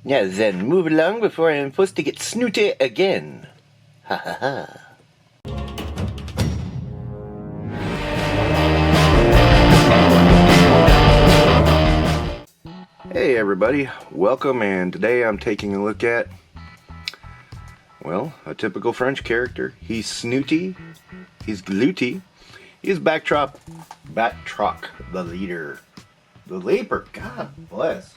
Now then, move along before I am forced to get snooty again. Ha ha ha. Hey everybody, welcome, and today I'm taking a look at, well, a typical French character. He's snooty, he's glouty, he's Batroc the Leader. The Leaper, God bless.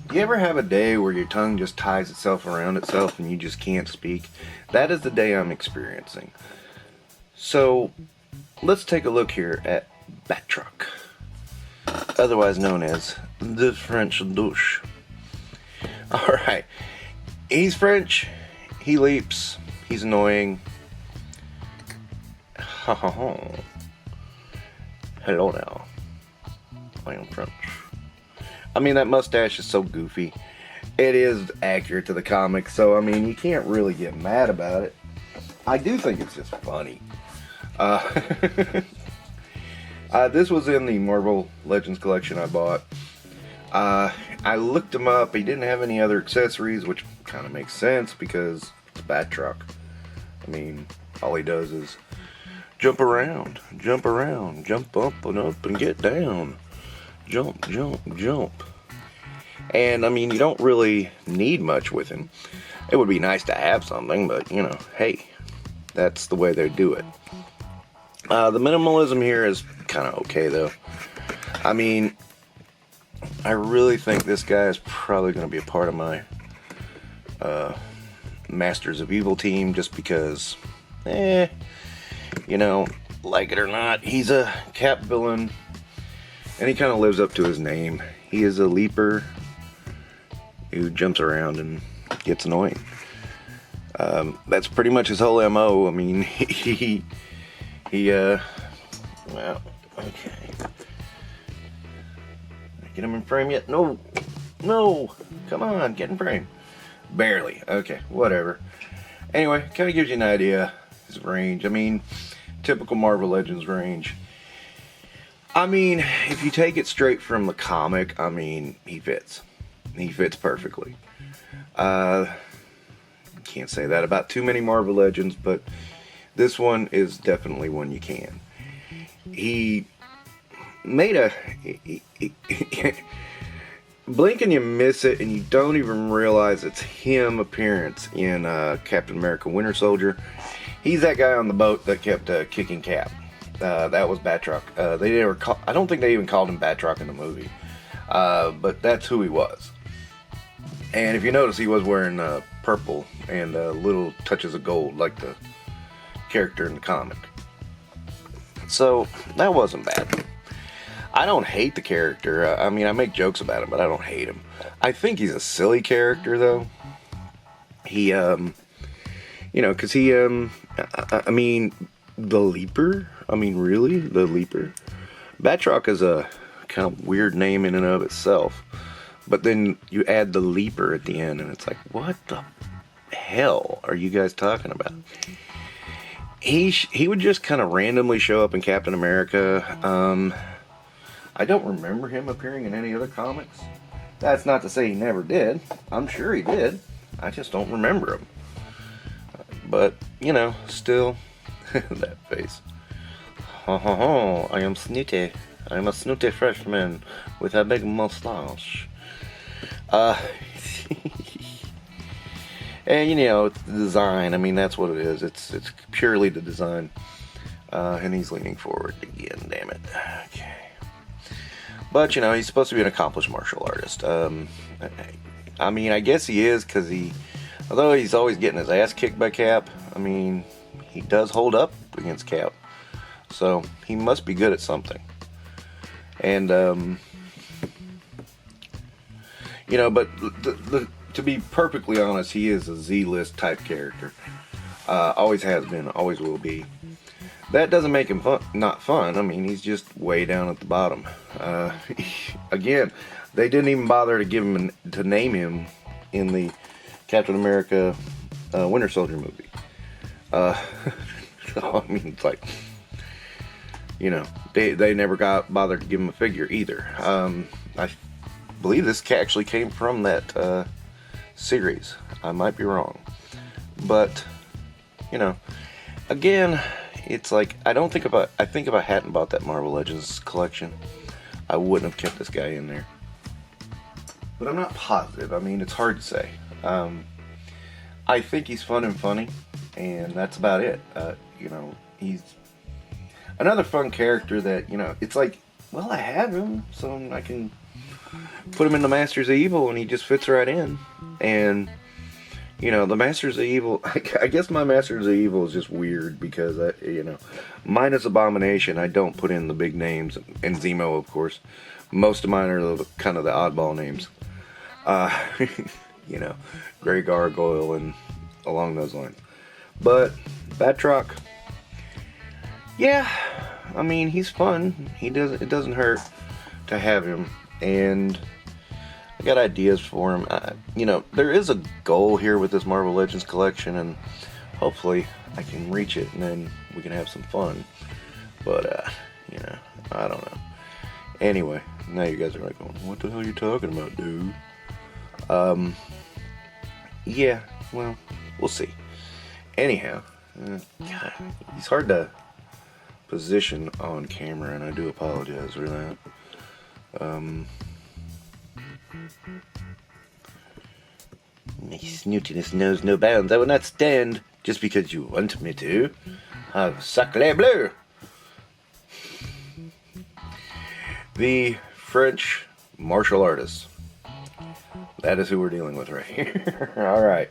Do you ever have a day where your tongue just ties itself around itself and you just can't speak? That is the day I'm experiencing. So, let's take a look here at Batroc, otherwise known as the French douche. Alright, he's French, he leaps, he's annoying. Ha ha ha. Hello now, I am French. I mean, that mustache is so goofy. It is accurate to the comics, so I mean, you can't really get mad about it. I do think it's just funny. This was in the Marvel Legends collection I bought. I looked him up. He didn't have any other accessories, which kind of makes sense because it's Batroc. I mean, all he does is jump around, jump up and get down. Jump, jump, jump. And I mean, you don't really need much with him. It would be nice to have something, but you know, hey, that's the way they do it. The minimalism here is kind of okay though. I mean, I really think this guy is probably going to be a part of my Masters of Evil team, just because, you know, like it or not, he's a Cap villain. And he kind of lives up to his name. He is a leaper who jumps around and gets annoying. That's pretty much his whole MO. I mean, well, okay. Get him in frame yet? No, come on, get in frame. Barely, okay, whatever. Anyway, kind of gives you an idea, his range. I mean, typical Marvel Legends range. I mean, if you take it straight from the comic, I mean, he fits. He fits perfectly. Can't say that about too many Marvel Legends, but this one is definitely one you can. He made blink and you miss it, and you don't even realize it's him appearance in Captain America Winter Soldier. He's that guy on the boat that kept kicking Cap. That was Batroc. I don't think they even called him Batroc in the movie, but that's who he was. And if you notice, he was wearing purple and little touches of gold, like the character in the comic. So that wasn't bad. I don't hate the character. I mean, I make jokes about him, but I don't hate him. I think he's a silly character, though. He, you know, because he, I mean, the Leaper. I mean, really? The Leaper? Batroc is a kind of weird name in and of itself. But then you add the Leaper at the end, and it's like, what the hell are you guys talking about? He would just kind of randomly show up in Captain America. I don't remember him appearing in any other comics. That's not to say he never did. I'm sure he did. I just don't remember him. But, you know, still, that face. Ho ho ho, I am snooty. I am a snooty freshman with a big mustache. And you know, it's the design. I mean, that's what it is. It's purely the design. And he's leaning forward again, damn it. Okay. But, you know, he's supposed to be an accomplished martial artist. I mean, I guess he is, because although he's always getting his ass kicked by Cap, I mean, he does hold up against Cap. So, he must be good at something. And, you know, but to be perfectly honest, he is a Z-list type character. Always has been, always will be. That doesn't make him not fun. I mean, he's just way down at the bottom. Again, they didn't even bother to to name him in the Captain America Winter Soldier movie. I mean, it's like, you know, they never got bothered to give him a figure either. believe this actually came from that series. I might be wrong, but you know, again, it's like I think if I hadn't bought that Marvel Legends collection, I wouldn't have kept this guy in there. But I'm not positive. I mean, it's hard to say. I think he's fun and funny, and that's about it. You know, he's another fun character that, you know, it's like, well, I have him, so I can put him in the Masters of Evil, and he just fits right in. And, you know, the Masters of Evil, I guess my Masters of Evil is just weird because, you know, minus Abomination, I don't put in the big names, and Zemo, of course. Most of mine are kind of the oddball names. You know, Grey Gargoyle and along those lines. But Batroc, yeah, I mean, he's fun. It doesn't hurt to have him, and I got ideas for him. You know, there is a goal here with this Marvel Legends collection, and hopefully I can reach it, and then we can have some fun. But you know, I don't know. Anyway, now you guys are like, what the hell are you talking about, dude? Yeah, well, we'll see. Anyhow, God, he's hard to position on camera, and I do apologize for that. My snootiness knows no bounds. I will not stand just because you want me to. Sacre bleu! The French martial artist. That is who we're dealing with right here. Alright.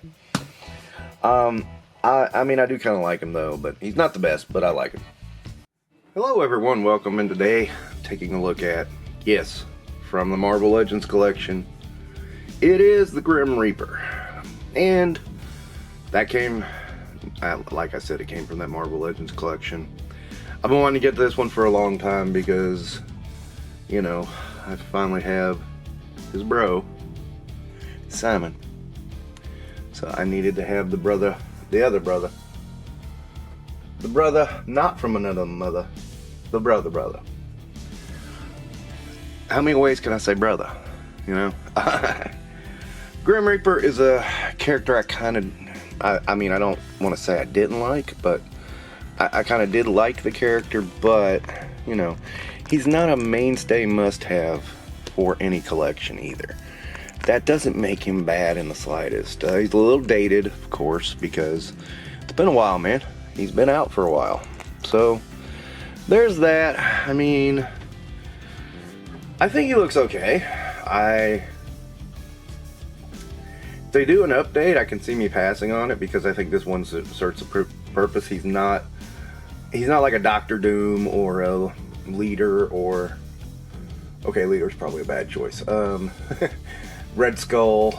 I mean, I do kind of like him though, but he's not the best, but I like him. Hello everyone, welcome in today. Taking a look at, yes, from the Marvel Legends collection, it is the Grim Reaper. And that came, like I said, it came from that Marvel Legends collection. I've been wanting to get this one for a long time because, you know, I finally have his bro, Simon. So I needed to have the other brother. The brother not from another mother. The brother. How many ways can I say brother? You know? Grim Reaper is a character I mean, I don't want to say I didn't like, but I kind of did like the character, but, you know, he's not a mainstay must-have for any collection either. That doesn't make him bad in the slightest. He's a little dated, of course, because it's been a while, man. He's been out for a while. So, there's that. I mean, I think he looks okay. If they do an update, I can see me passing on it because I think this one serves a purpose. He's not like a Doctor Doom or a Leader or... Okay, Leader's probably a bad choice. Red Skull,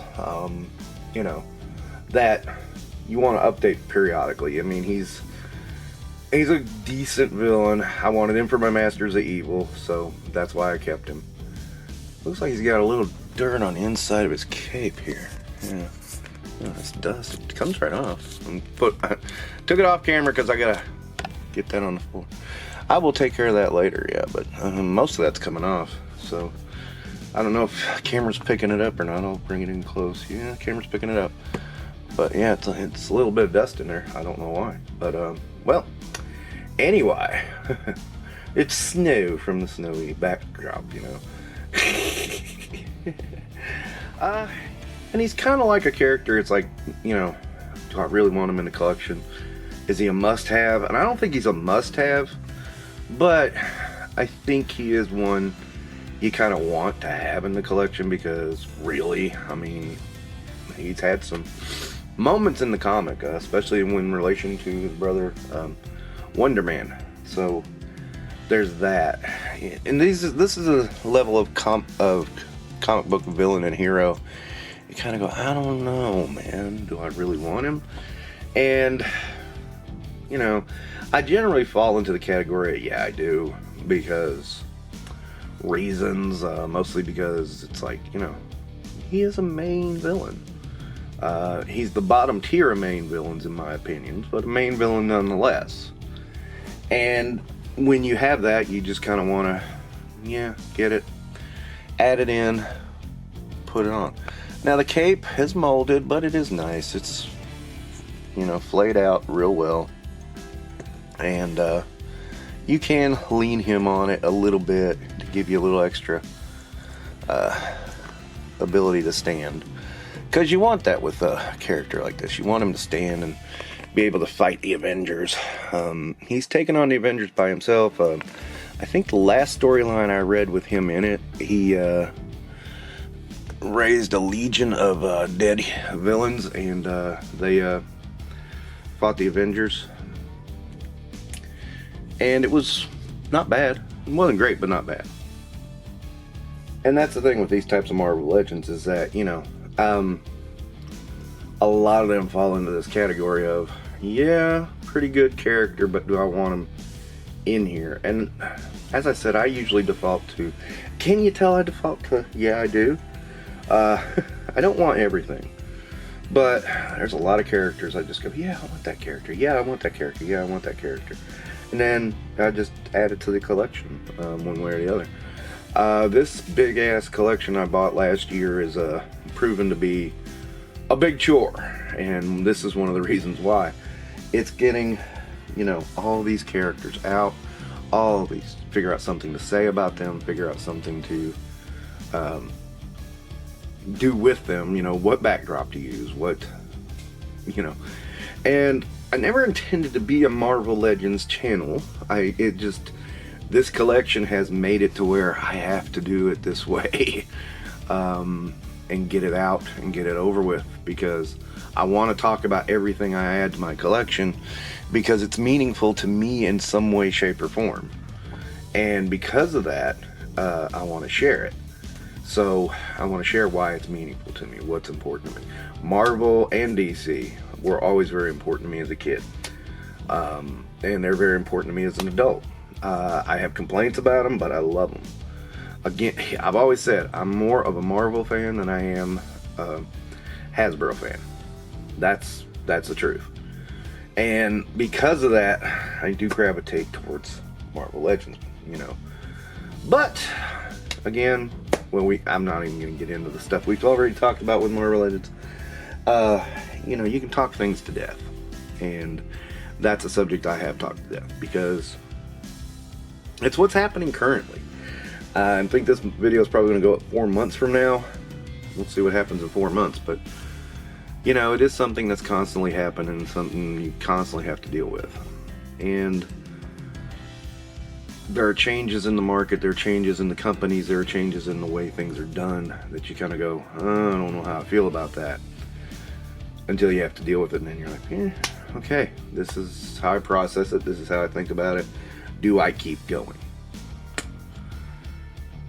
you know, that you want to update periodically. I mean, he's a decent villain. I wanted him for my Masters of Evil, so that's why I kept him. Looks like he's got a little dirt on the inside of his cape here. Yeah, oh, that's dust. It comes right off. I took it off camera because I gotta get that on the floor. I will take care of that later, yeah, but most of that's coming off, so I don't know if camera's picking it up or not. I'll bring it in close. Yeah, camera's picking it up. But yeah, it's a little bit of dust in there. I don't know why. But, well, anyway. It's snow from the snowy backdrop, you know. And he's kind of like a character. It's like, you know, do I really want him in the collection? Is he a must-have? And I don't think he's a must-have. But I think he is one you kind of want to have in the collection because really, I mean, he's had some moments in the comic, especially in relation to his brother Wonder Man. So there's that. And this is a level of comic book villain and hero. You kind of go, I don't know, man. Do I really want him? And you know, I generally fall into the category of, yeah, I do, because reasons, mostly because it's like, you know, he is a main villain. He's the bottom tier of main villains in my opinion, but a main villain nonetheless. And when you have that, you just kind of want to, yeah, get it, add it in, put it on. Now the cape is molded, but it is nice. It's, you know, flayed out real well. And you can lean him on it a little bit to give you a little extra ability to stand. Because you want that with a character like this. You want him to stand and be able to fight the Avengers. He's taken on the Avengers by himself. I think the last storyline I read with him in it, he raised a legion of dead villains, and they fought the Avengers. And it was not bad. It wasn't great, but not bad. And that's the thing with these types of Marvel Legends, is that, you know, a lot of them fall into this category of, yeah, pretty good character, but do I want him in here? And as I said, I usually default to, can you tell I default to, yeah, I do. I don't want everything, but there's a lot of characters I just go, yeah, I want that character, yeah, I want that character, yeah, I want that character. And then I just add it to the collection, one way or the other. This big ass collection I bought last year is proven to be a big chore, and this is one of the reasons why. It's getting, you know, all these characters out, all these, figure out something to say about them, figure out something to do with them, you know, what backdrop to use, what, you know. And I never intended to be a Marvel Legends channel. This collection has made it to where I have to do it this way. And get it out and get it over with, because I want to talk about everything I add to my collection, because it's meaningful to me in some way, shape, or form. And because of that, I want to share it. So I want to share why it's meaningful to me, what's important to me. Marvel and DC were always very important to me as a kid. And they're very important to me as an adult. I have complaints about them, but I love them. Again, I've always said I'm more of a Marvel fan than I am a Hasbro fan. That's the truth. And because of that, I do gravitate towards Marvel Legends, you know. But again, I'm not even going to get into the stuff we've already talked about with Marvel Legends. You know, you can talk things to death, and that's a subject I have talked to death, because it's what's happening currently. I think this video is probably going to go up 4 months from now. We'll see what happens in 4 months, but you know, it is something that's constantly happening, something you constantly have to deal with. And there are changes in the market, there are changes in the companies, there are changes in the way things are done that you kind of go, I don't know how I feel about that, until you have to deal with it, and then you're like, okay, this is how I process it, this is how I think about it. Do I keep going?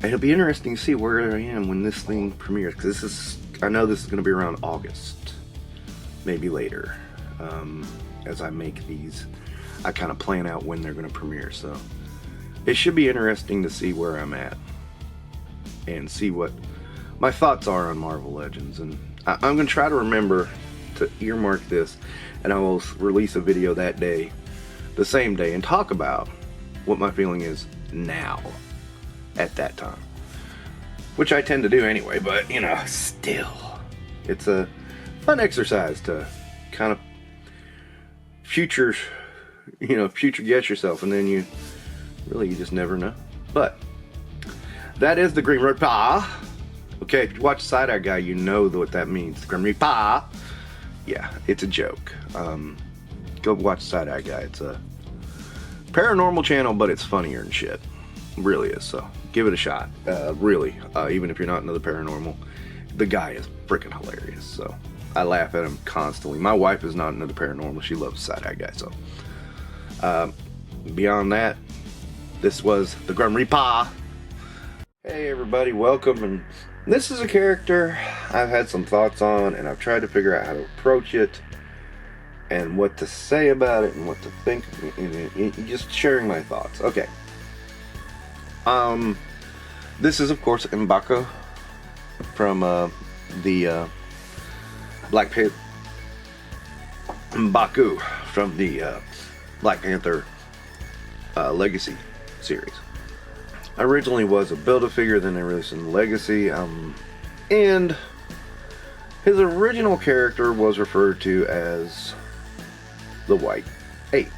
It'll be interesting to see where I am when this thing premieres, because I know this is going to be around August, maybe later. As I make these, I kind of plan out when they're going to premiere, so it should be interesting to see where I'm at and see what my thoughts are on Marvel Legends. And I'm going to try to remember to earmark this, and I will release a video that day, the same day, and talk about what my feeling is now at that time, which I tend to do anyway, but you know, still, it's a fun exercise to kind of future guess yourself, and then you just never know. But that is the Grim Reaper. Okay, if you watch Side Eye Guy, you know what that means. Grim Reaper. Yeah, it's a joke. Go watch Side Eye Guy. It's a paranormal channel, but it's funnier and shit. It really is. So give it a shot. Really, even if you're not into the paranormal, the guy is freaking hilarious. So I laugh at him constantly. My wife is not into the paranormal. She loves Side Eye Guy. So beyond that, this was the Grim Reaper. Hey everybody, welcome. And this is a character I've had some thoughts on, and I've tried to figure out how to approach it and what to say about it and what to think, and just sharing my thoughts. Okay. This is of course M'Baku from the Black Panther. M'Baku from the Black Panther Legacy series. Originally was a Build-A-Figure, then they released in Legacy. And his original character was referred to as the White Ape.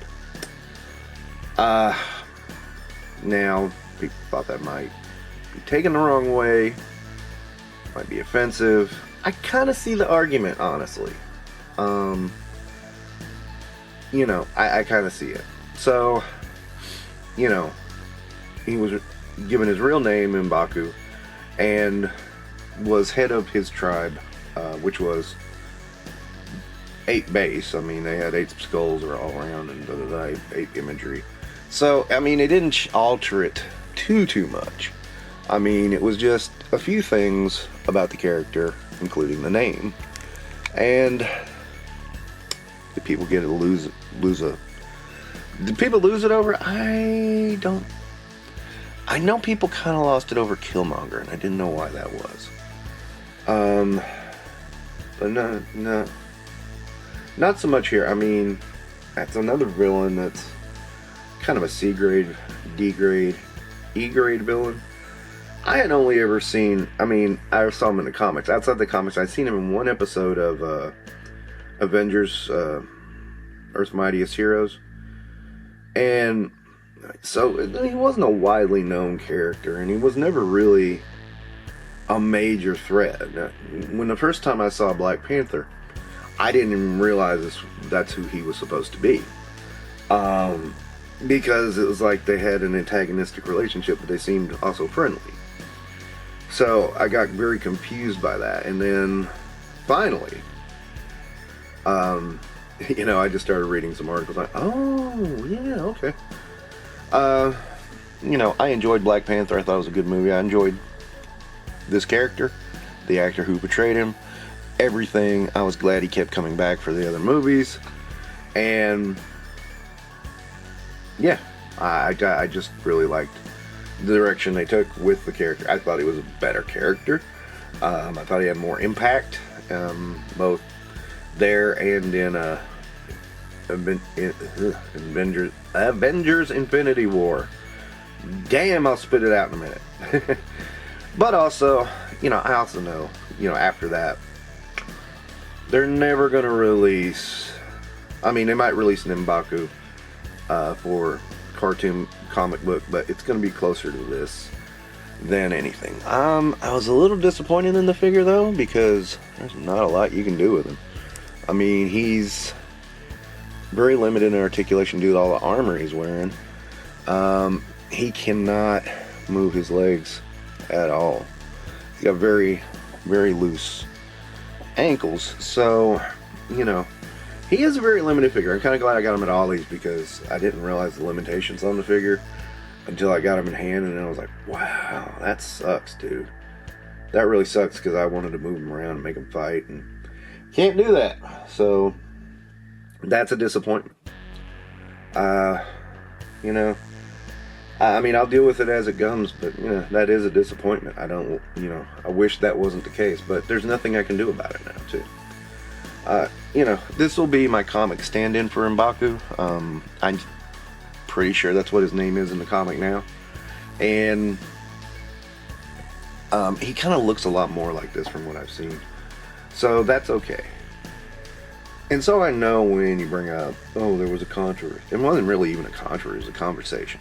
Now, people thought that might be taken the wrong way, might be offensive. I kind of see the argument, honestly. You know, I kind of see it. So, you know, he was given his real name, M'Baku, and was head of his tribe, which was ape base. I mean, they had ape skulls all around and ape imagery. So, I mean, it didn't alter it too much. I mean, it was just a few things about the character, including the name. And did people get to lose a? Did people lose it over? I don't. I know people kind of lost it over Killmonger, and I didn't know why that was. But no, not so much here. I mean, that's another villain that's kind of a C grade, D grade, E grade villain. I had only ever seen, I mean, I saw him in the comics. Outside the comics, I'd seen him in one episode of Avengers, Earth's Mightiest Heroes. And so he wasn't a widely known character, and he was never really a major threat. When the first time I saw Black Panther, I didn't even realize that's who he was supposed to be. Because it was like they had an antagonistic relationship, but they seemed also friendly. So I got very confused by that. And then finally, you know, I just started reading some articles like, oh, yeah, okay. You know, I enjoyed Black Panther. I thought it was a good movie. I enjoyed this character, the actor who portrayed him, everything. I was glad he kept coming back for the other movies. And yeah, I just really liked the direction they took with the character. I thought he was a better character. I thought he had more impact, both there and in Avengers Infinity War. Damn, I'll spit it out in a minute. But also, you know, I also know, you know, after that, they're never going to release, I mean, they might release an M'Baku for cartoon comic book, but it's going to be closer to this than anything. I was a little disappointed in the figure, though, because there's not a lot you can do with him. I mean, he's very limited in articulation due to all the armor he's wearing. He cannot move his legs at all. He's got very, very loose ankles. So, you know, he is a very limited figure. I'm kind of glad I got him at Ollie's because I didn't realize the limitations on the figure until I got him in hand, and then I was like, wow, that sucks, dude. That really sucks because I wanted to move him around and make him fight, and can't do that. So that's a disappointment. You know, I mean, I'll deal with it as it comes, but, you know, that is a disappointment. I don't, you know, I wish that wasn't the case, but there's nothing I can do about it now, too. You know, this will be my comic stand-in for M'Baku. I'm pretty sure that's what his name is in the comic now. And he kind of looks a lot more like this from what I've seen. So that's okay. And so I know when you bring up, oh, there was a controversy. It wasn't really even a controversy, it was a conversation.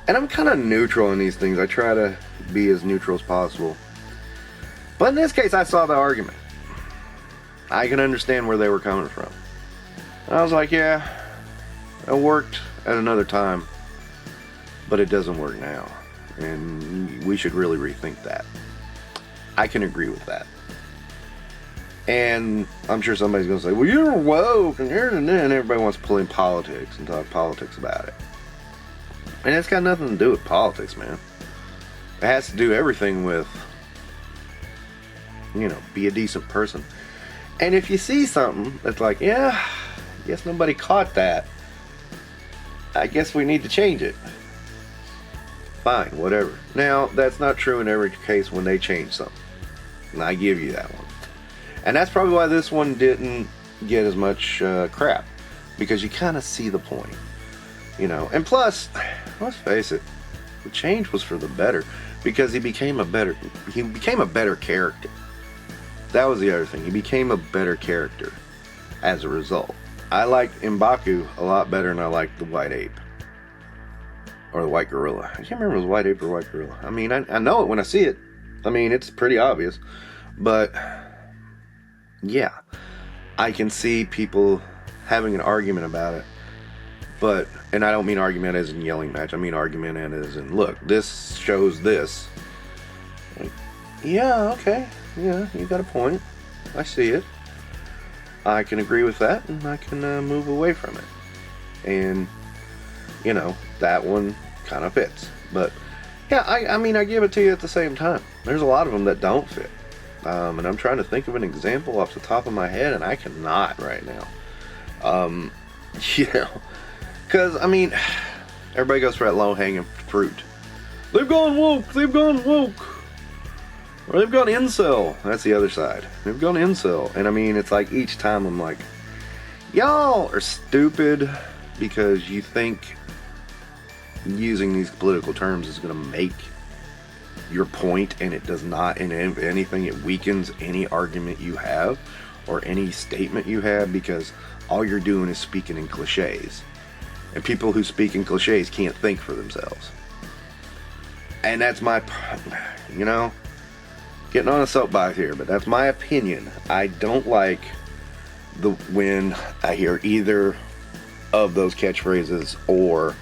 And I'm kind of neutral in these things. I try to be as neutral as possible. But in this case, I saw the argument. I can understand where they were coming from. And I was like, yeah, it worked at another time, but it doesn't work now. And we should really rethink that. I can agree with that. And I'm sure somebody's going to say, well, you're woke, and everybody wants to pull in politics and talk politics about it. And it's got nothing to do with politics, man. It has to do everything with, you know, be a decent person. And if you see something that's like, yeah, I guess nobody caught that, I guess we need to change it. Fine, whatever. Now, that's not true in every case when they change something. And I give you that one. And that's probably why this one didn't get as much crap. Because you kind of see the point. You know, and plus, let's face it, the change was for the better. because he became a better character. That was the other thing. He became a better character as a result. I liked M'Baku a lot better than I liked the White Ape. Or the White Gorilla. I can't remember if it was White Ape or White Gorilla. I mean, I know it when I see it. I mean, it's pretty obvious. But, yeah. I can see people having an argument about it. But, and I don't mean argument as in yelling match. I mean argument as in, look, this shows this. Like, yeah, okay. Yeah, you got a point. I see it. I can agree with that, and I can move away from it. And, you know, that one kind of fits. But, yeah, I mean, I give it to you at the same time. There's a lot of them that don't fit. And I'm trying to think of an example off the top of my head, and I cannot right now. You know, because, I mean, everybody goes for that low-hanging fruit. They've gone woke! They've gone woke! Or they've gone incel. That's the other side. They've gone incel. And I mean, it's like each time I'm like, y'all are stupid because you think using these political terms is going to make your point, and it does not. And if anything, it weakens any argument you have or any statement you have, because all you're doing is speaking in cliches. And people who speak in cliches can't think for themselves. And that's my, you know, getting on a soapbox here, but that's my opinion. I don't like when I hear either of those catchphrases or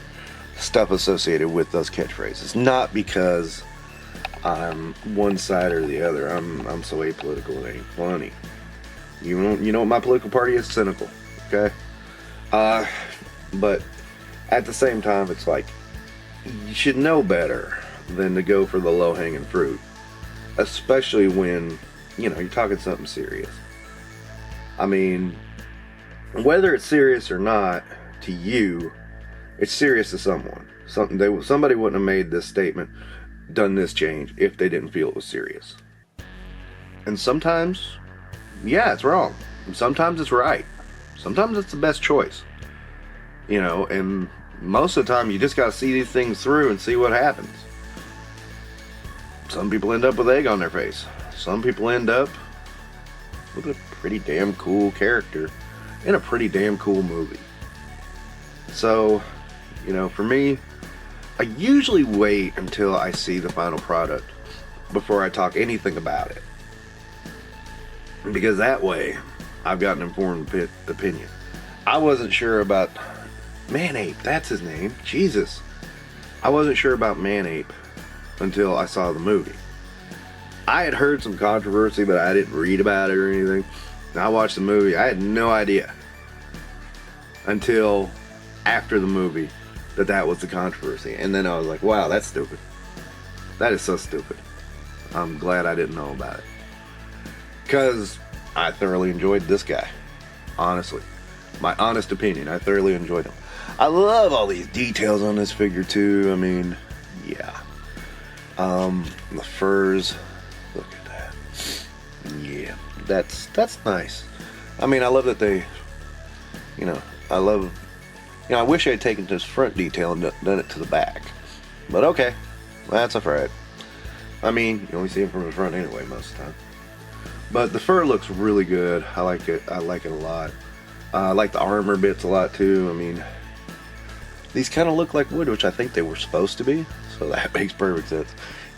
stuff associated with those catchphrases. Not because I'm one side or the other. I'm so apolitical it ain't funny. You know what my political party is? Cynical. Okay? But at the same time, it's like, you should know better than to go for the low-hanging fruit. Especially when, you know, you're talking something serious. I mean, whether it's serious or not to you, it's serious to someone. Somebody wouldn't have made this statement, done this change, if they didn't feel it was serious. And sometimes, yeah, it's wrong. And sometimes it's right. Sometimes it's the best choice. You know, and most of the time you just gotta see these things through and see what happens. Some people end up with egg on their face. Some people end up with a pretty damn cool character in a pretty damn cool movie. So, you know, for me, I usually wait until I see the final product before I talk anything about it. Because that way, I've got an informed opinion. I wasn't sure about Man-Ape, that's his name. Jesus. I wasn't sure about Man-Ape until I saw the movie. I had heard some controversy, but I didn't read about it or anything. And I watched the movie. I had no idea until after the movie that was the controversy. And then I was like, wow, that's stupid. That is so stupid. I'm glad I didn't know about it. Because I thoroughly enjoyed this guy. Honestly. My honest opinion, I thoroughly enjoyed him. I love all these details on this figure too. I mean, yeah. The furs, look at that. Yeah, that's nice. I mean, I love that they, you know, I wish I had taken this front detail and done it to the back. But okay, that's alright. I mean, you only see him from the front anyway most of the time. But the fur looks really good. I like it. I like it a lot. I like the armor bits a lot too. I mean, these kind of look like wood, which I think they were supposed to be. So that makes perfect sense.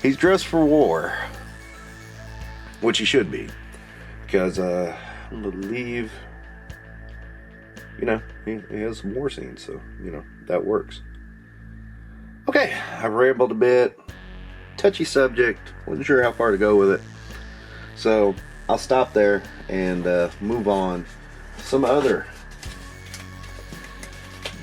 He's dressed for war, which he should be, because I believe, you know, he has some war scenes, so you know that works. Okay, I've rambled a bit. Touchy subject. Wasn't sure how far to go with it, so I'll stop there and move on to some other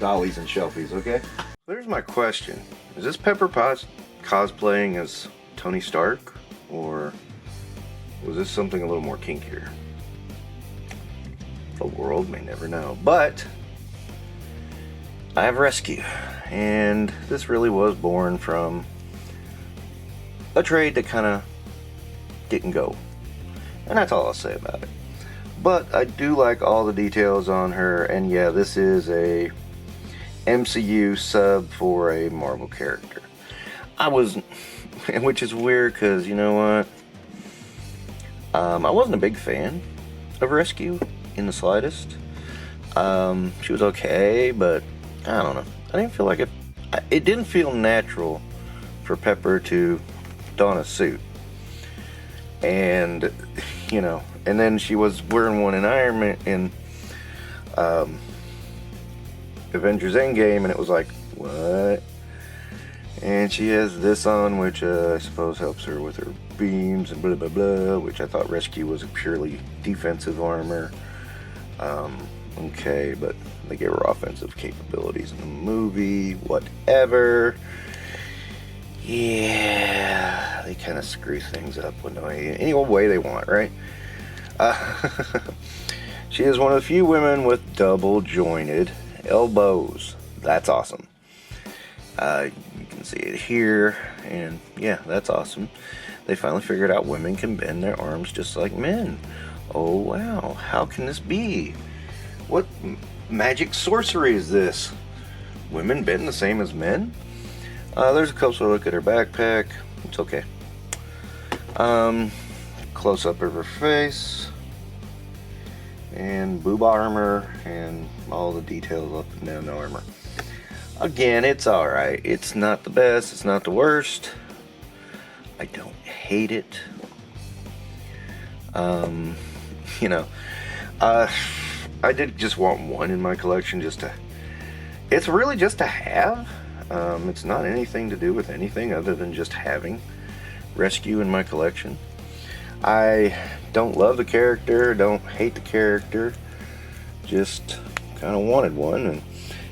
dollies and shelfies. Okay. There's my question: is this Pepper Potts cosplaying as Tony Stark, or was this something a little more kinkier? The world may never know. But I have Rescue, and this really was born from a trade that kind of didn't go, and that's all I'll say about it. But I do like all the details on her, and yeah, this is a MCU sub for a Marvel character. I was, and which is weird because, you know what, I wasn't a big fan of Rescue in the slightest. She was okay, but I don't know. I didn't feel like it didn't feel natural for Pepper to don a suit. And, you know, and then she was wearing one in Iron Man, in Avengers Endgame, and it was like, what? And she has this on, which I suppose helps her with her beams and blah blah blah, which I thought Rescue was a purely defensive armor. Okay, but they gave her offensive capabilities in the movie, whatever. Yeah, they kind of screw things up any old way they want, right? She is one of the few women with double jointed elbows. That's awesome. You can see it here, and yeah, that's awesome. They finally figured out women can bend their arms just like men. Oh wow, how can this be? What magic sorcery is this? Women bend the same as men? There's a closer look at her backpack. It's okay. Close up of her face, and boob armor, and all the details up and down the armor. Again, it's alright. It's not the best, it's not the worst. I don't hate it. You know, I did just want one in my collection, it's really just to have. It's not anything to do with anything other than just having Rescue in my collection. I don't love the character, don't hate the character, just kind of wanted one, and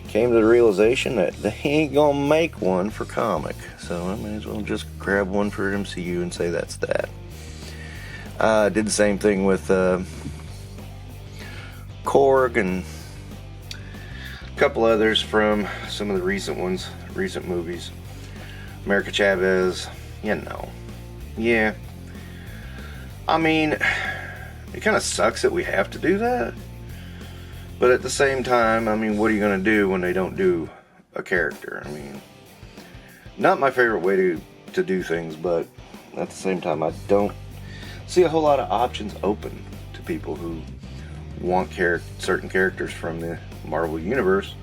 came to the realization that they ain't gonna make one for comic, so I may as well just grab one for MCU and say that's that. Did the same thing with Korg and a couple others from some of the recent movies. America Chavez, you know. Yeah. I mean, it kind of sucks that we have to do that. But at the same time, I mean, what are you going to do when they don't do a character? I mean, not my favorite way to do things, but at the same time, I don't see a whole lot of options open to people who want certain characters from the Marvel Universe.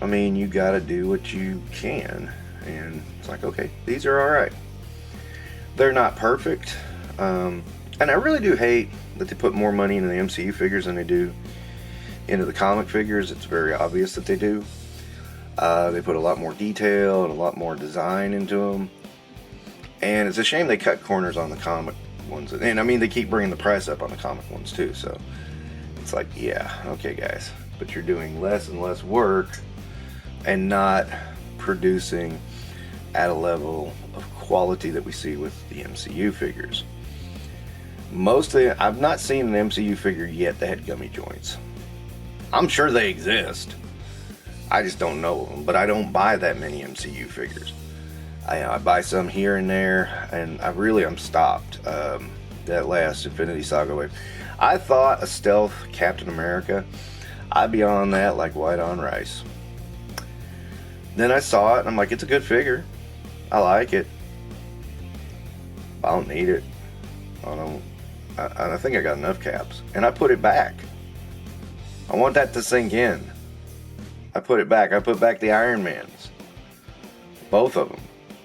I mean, you got to do what you can. And it's like, okay, these are alright. They're not perfect. And I really do hate that they put more money into the MCU figures than they do into the comic figures. It's very obvious that they do. They put a lot more detail and a lot more design into them. And it's a shame they cut corners on the comic ones. And I mean, they keep bringing the price up on the comic ones too. So it's like, yeah, okay guys. But you're doing less and less work and not producing at a level of quality that we see with the MCU figures. I've not seen an MCU figure yet that had gummy joints. I'm sure they exist. I just don't know them, but I don't buy that many MCU figures. I buy some here and there, and I'm stopped. That last Infinity Saga wave, I thought a stealth Captain America, I'd be on that like white on rice. Then I saw it, and I'm like, it's a good figure. I like it. I don't need it. I think I got enough caps, and I put it back. I want that to sink in. I put it back. I put back the Iron Mans. Both of them.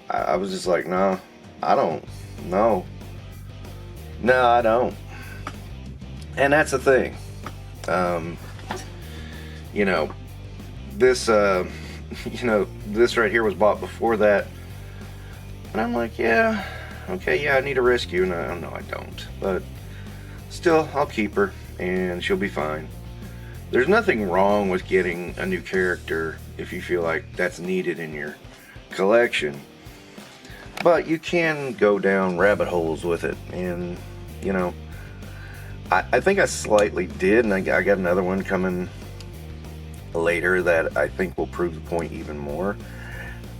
I was just like, no, I don't. No, I don't. And that's the thing. You know, this right here was bought before that. And I'm like, yeah, okay, yeah, I need a rescue. And no, I don't. But still, I'll keep her, and she'll be fine. There's nothing wrong with getting a new character if you feel like that's needed in your collection. But you can go down rabbit holes with it. And, you know, I think I slightly did, and I got another one coming later that I think will prove the point even more.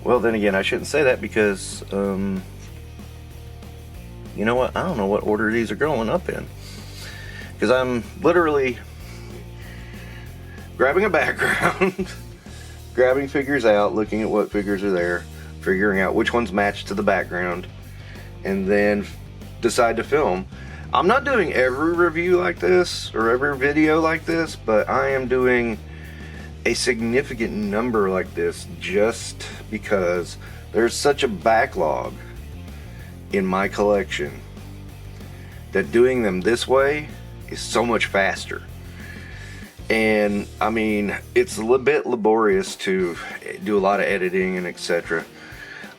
Well, then again, I shouldn't say that because, you know what? I don't know what order these are going up in. Because I'm literally grabbing a background, grabbing figures out, looking at what figures are there, figuring out which ones match to the background, and then decide to film. I'm not doing every review like this or every video like this, but I am doing a significant number like this just because there's such a backlog in my collection that doing them this way is so much faster. And I mean, it's a little bit laborious to do a lot of editing and etc.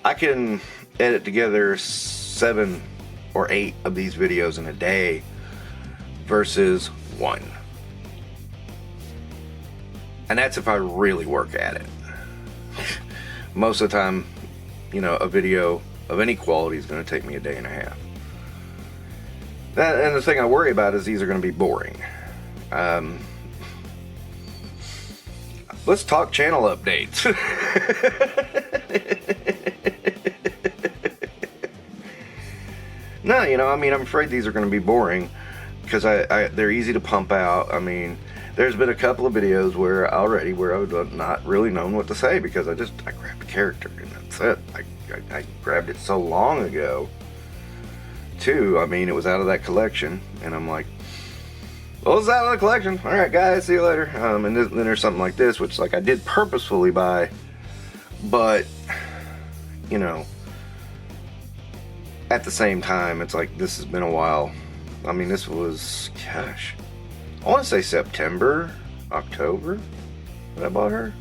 I can edit together 7 or 8 of these videos in a day versus 1. And that's if I really work at it. Most of the time, you know, a video of any quality is going to take me a day and a half. And the thing I worry about is these are going to be boring. Let's talk channel updates. No, you know, I mean, I'm afraid these are going to be boring because they're easy to pump out. I mean, there's been a couple of videos where I would not really known what to say because I grabbed a character and that's it. I grabbed it so long ago, too. I mean, it was out of that collection, and I'm like, well, it's out of the collection. All right, guys, see you later. And then there's something like this, which like I did purposefully buy, but you know, at the same time, it's like this has been a while. I mean, this was, gosh, I want to say September, October that I bought her.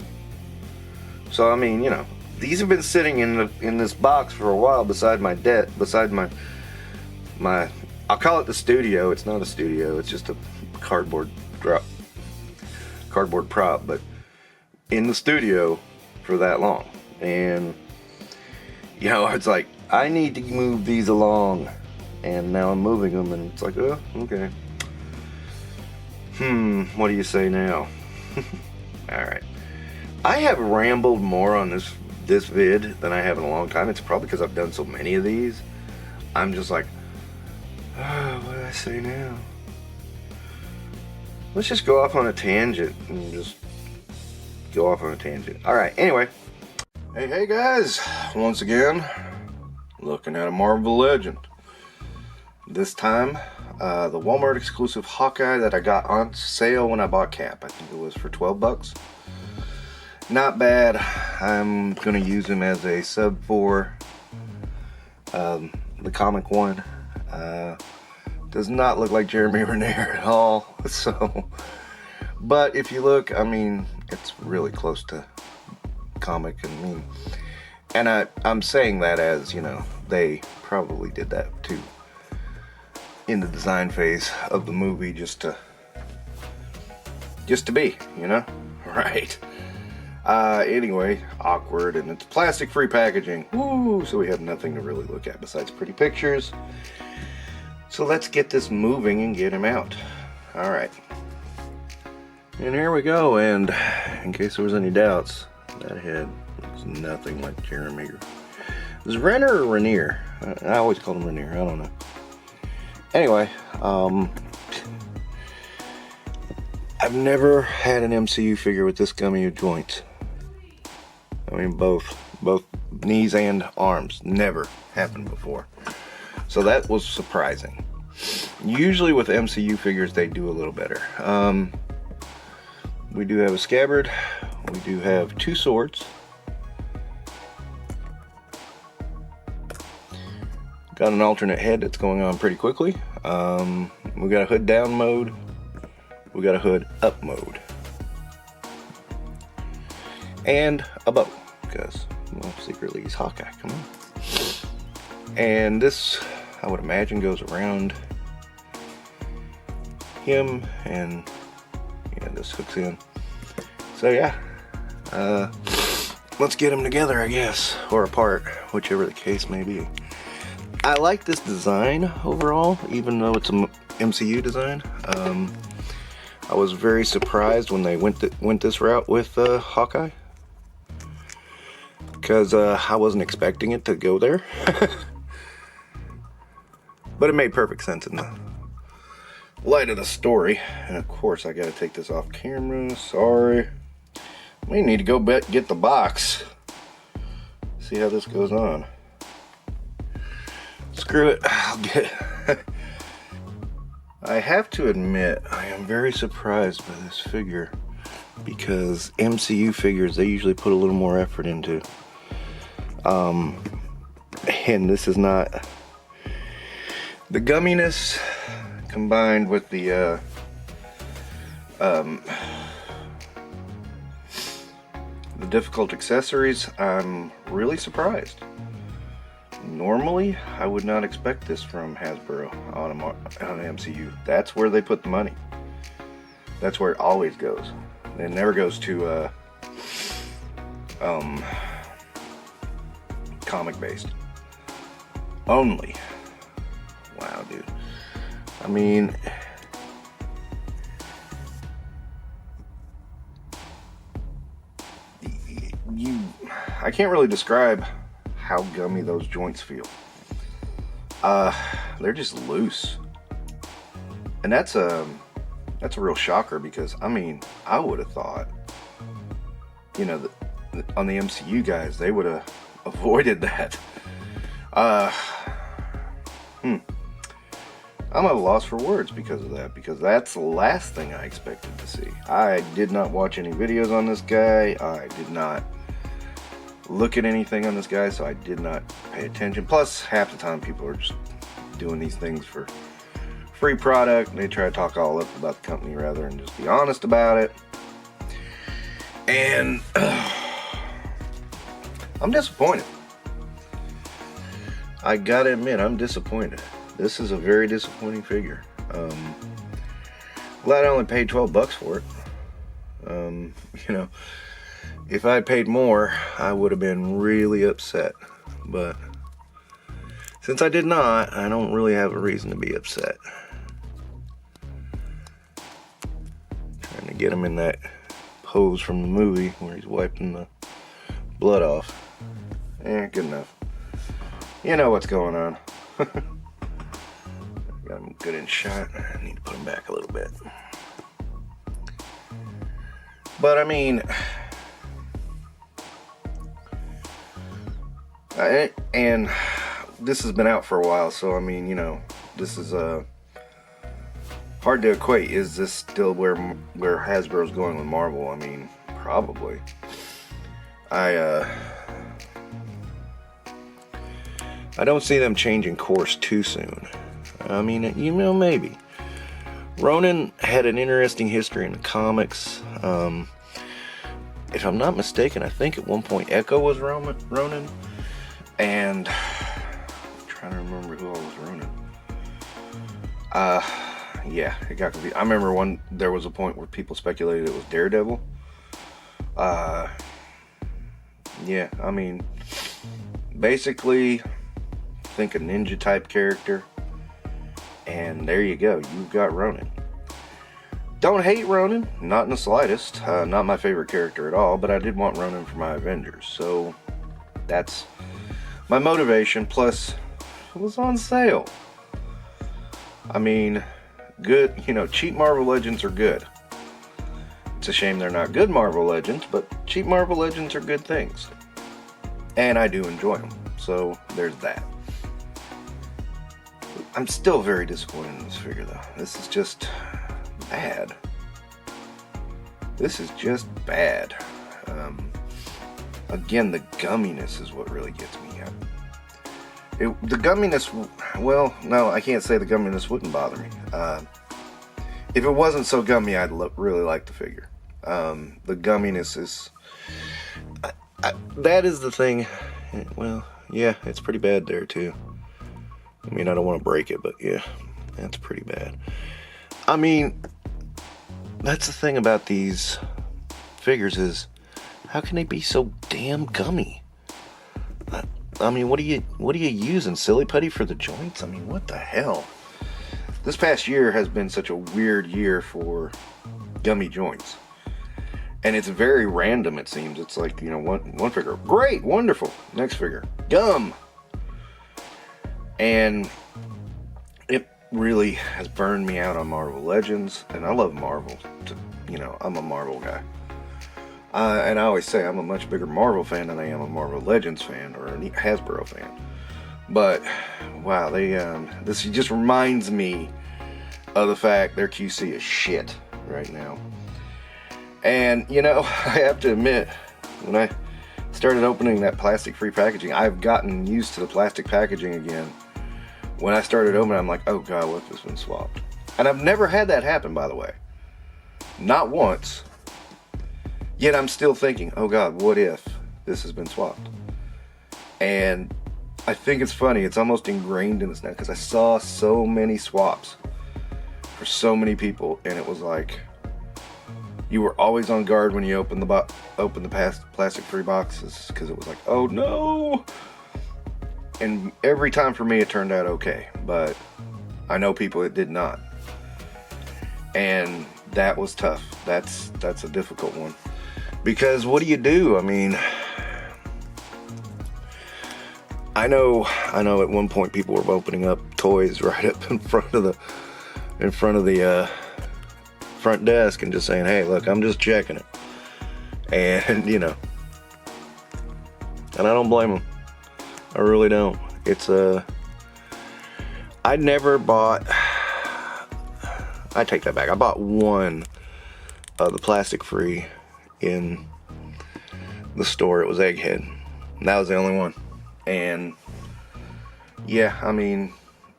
So I mean, you know, these have been sitting in this box for a while beside my I'll call it the studio. It's not a studio. It's just a cardboard prop, but in the studio for that long. And you know, it's like I need to move these along, and now I'm moving them, and it's like, oh, okay. What do you say now? Alright. I have rambled more on this vid than I have in a long time. It's probably because I've done so many of these. I'm just like, oh, what do I say now? Let's just go off on a tangent and just go off on a tangent. Alright, anyway. Hey guys, once again, looking at a Marvel Legend. This time, the Walmart exclusive Hawkeye that I got on sale when I bought Cap. I think it was for 12 bucks. Not bad. I'm gonna use him as a sub for the comic one. Does not look like Jeremy Renner at all. So, but if you look, I mean, it's really close to comic, and I'm saying that as, you know, they probably did that too in the design phase of the movie just to be, you know, right? Anyway, awkward, and it's plastic free packaging. Woo! So we have nothing to really look at besides pretty pictures. So let's get this moving and get him out. Alright. And here we go, and in case there was any doubts, that head looks nothing like Jeremy. Is it Renner or Renier? I always call him Renier, I don't know. Anyway, I've never had an MCU figure with this gummy of joints. I mean, both knees and arms. Never happened before. So that was surprising. Usually with MCU figures, they do a little better. We do have a scabbard. We do have 2 swords. Got an alternate head that's going on pretty quickly. We got a hood down mode. We got a hood up mode. And a bow, because, well, secretly he's Hawkeye, come on. And this, I would imagine, goes around him, and yeah, this hooks in. So yeah, let's get them together, I guess, or apart, whichever the case may be. I like this design overall, even though it's an MCU design. I was very surprised when they went this route with Hawkeye, because I wasn't expecting it to go there. But it made perfect sense in the light of the story. And of course I gotta take this off camera, sorry. We need to go get the box. see how this goes on. Screw it, I'll get I have to admit, I am very surprised by this figure, because MCU figures, they usually put a little more effort into. And this is not, the gumminess combined with the difficult accessories, I'm really surprised. Normally, I would not expect this from Hasbro on an MCU. That's where they put the money. That's where it always goes. It never goes to comic based. Only. Wow, dude. I mean, I can't really describe how gummy those joints feel. They're just loose, and that's a real shocker, because I mean, I would have thought, you know, on the MCU guys, they would have avoided that. I'm at a loss for words because of that, because that's the last thing I expected to see. I did not watch any videos on this guy. I did not look at anything on this guy, so I did not pay attention. Plus, half the time people are just doing these things for free product, and they try to talk all up about the company rather than just be honest about it. And I'm disappointed. I gotta admit, I'm disappointed. This is a very disappointing figure. Glad I only paid $12 for it. You know, if I paid more, I would have been really upset. But since I did not, I don't really have a reason to be upset. Trying to get him in that pose from the movie where he's wiping the blood off. Good enough. You know what's going on. Got him good in shot. I need to put him back a little bit. But I mean, and this has been out for a while, so I mean, you know, this is hard to equate. Is this still where Hasbro's going with Marvel? I mean, probably. I don't see them changing course too soon. I mean, you know, maybe. Ronin had an interesting history in the comics. If I'm not mistaken, I think at one point Echo was Ronin. And I'm trying to remember who all was Ronin. Yeah, it got confused. I remember there was a point where people speculated it was Daredevil. Yeah, I mean, basically, think a ninja type character, and there you go, you've got Ronin. Don't hate Ronin, not in the slightest. Not my favorite character at all, but I did want Ronin for my Avengers, so that's my motivation. Plus, it was on sale. I mean, good, you know, cheap Marvel Legends are good. It's a shame they're not good Marvel Legends, but cheap Marvel Legends are good things. And I do enjoy them, so there's that. I'm still very disappointed in this figure, though. This is just bad. This is just bad. Again, the gumminess is what really gets me up. The gumminess, well, no, I can't say the gumminess wouldn't bother me. If it wasn't so gummy, I'd really like the figure. The gumminess is... that is the thing. Well, yeah, it's pretty bad there, too. I mean, I don't want to break it, but yeah, that's pretty bad. I mean, that's the thing about these figures is, how can they be so damn gummy? I mean, what are you using? Silly putty for the joints? I mean, what the hell? This past year has been such a weird year for gummy joints. And it's very random, it seems. It's like, you know, one figure, great, wonderful. Next figure, gum. And it really has burned me out on Marvel Legends. And I love Marvel. You know, I'm a Marvel guy. And I always say I'm a much bigger Marvel fan than I am a Marvel Legends fan or a Hasbro fan. But wow, this just reminds me of the fact their QC is shit right now. And you know, I have to admit, when I started opening that plastic-free packaging, I've gotten used to the plastic packaging again. When I started opening, I'm like, oh god, what if this been swapped? And I've never had that happen, by the way. Not once. Yet I'm still thinking, oh god, what if this has been swapped? And I think it's funny, it's almost ingrained in us now, because I saw so many swaps for so many people, and it was like, you were always on guard when you opened the plastic-free boxes, because it was like, oh no! And every time for me it turned out okay, but I know people it did not. And that was tough. That's a difficult one. Because what do you do? I mean, I know at one point people were opening up toys right up in front of the front desk and just saying, hey, look, I'm just checking it. And, you know, and I don't blame them. I really don't. It's I never bought, I take that back. I bought one of the plastic free in the store. It was Egghead. And that was the only one. And yeah, I mean,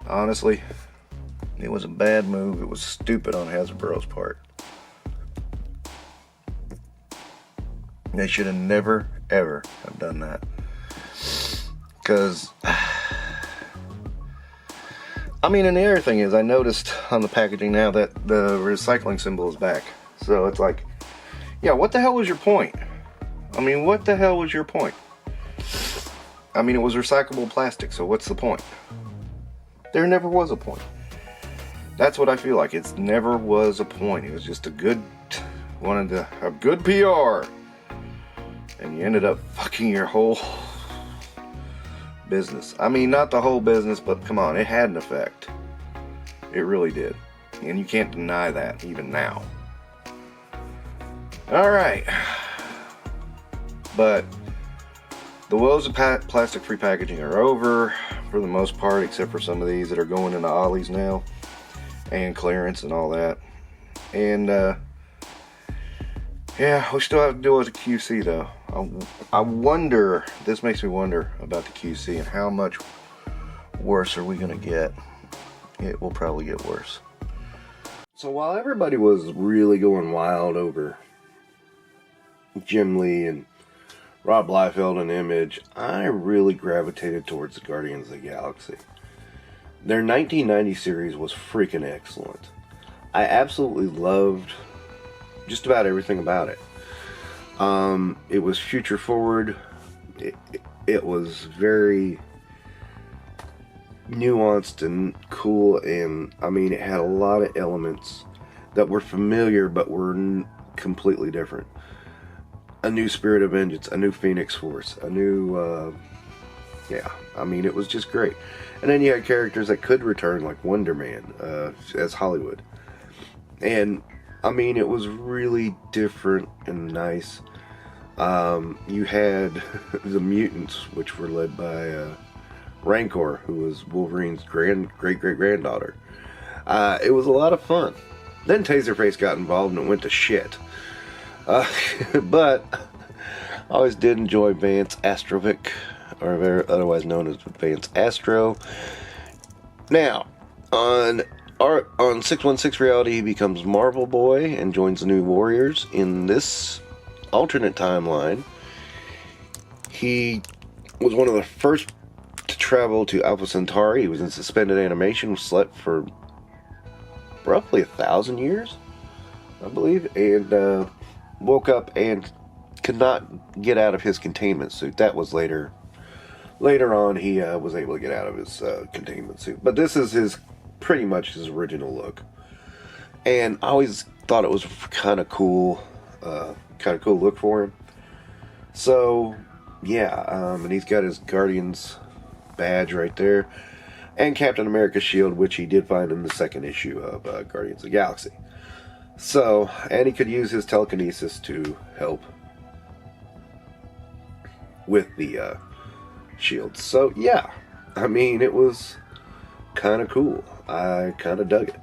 honestly, it was a bad move. It was stupid on Hasbro's part. They should have never, ever have done that. Because, I mean, and the other thing is, I noticed on the packaging now that the recycling symbol is back. So it's like, yeah, what the hell was your point? I mean, what the hell was your point? I mean, it was recyclable plastic, so what's the point? There never was a point. That's what I feel like. It never was a point. It was just a good, wanted to have good PR. And you ended up fucking your whole business. I mean, not the whole business, but come on, it had an effect. It really did. And you can't deny that, even now. Alright. But the woes of plastic-free packaging are over, for the most part, except for some of these that are going into ollies now. And clearance and all that. And, yeah, we still have to deal with the QC, though. I wonder, this makes me wonder about the QC and how much worse are we going to get. It will probably get worse. So while everybody was really going wild over Jim Lee and Rob Liefeld and Image, I really gravitated towards the Guardians of the Galaxy. Their 1990 series was freaking excellent. I absolutely loved just about everything about it. It was future forward. It was very nuanced and cool, and I mean, it had a lot of elements that were familiar but were completely different. A new Spirit of Vengeance, a new Phoenix Force, a new, yeah, I mean, it was just great. And then you had characters that could return, like Wonder Man, as Hollywood. And, I mean, it was really different and nice. You had the mutants, which were led by Rancor, who was Wolverine's great-great-granddaughter. It was a lot of fun. Then Taserface got involved and it went to shit. But I always did enjoy Vance Astrovic, or otherwise known as Vance Astro. Now, on 616 Reality, he becomes Marvel Boy and joins the New Warriors. In this alternate timeline, he was one of the first to travel to Alpha Centauri. He was in suspended animation, slept for roughly 1,000 years, I believe, and woke up and could not get out of his containment suit. That was later on, he was able to get out of his containment suit. But this is pretty much his original look. And I always thought it was kind of cool look for him. So, yeah, and he's got his Guardians badge right there. And Captain America's shield, which he did find in the second issue of Guardians of the Galaxy. So, and he could use his telekinesis to help with the shields. So yeah, I mean, it was kind of cool. I kind of dug it.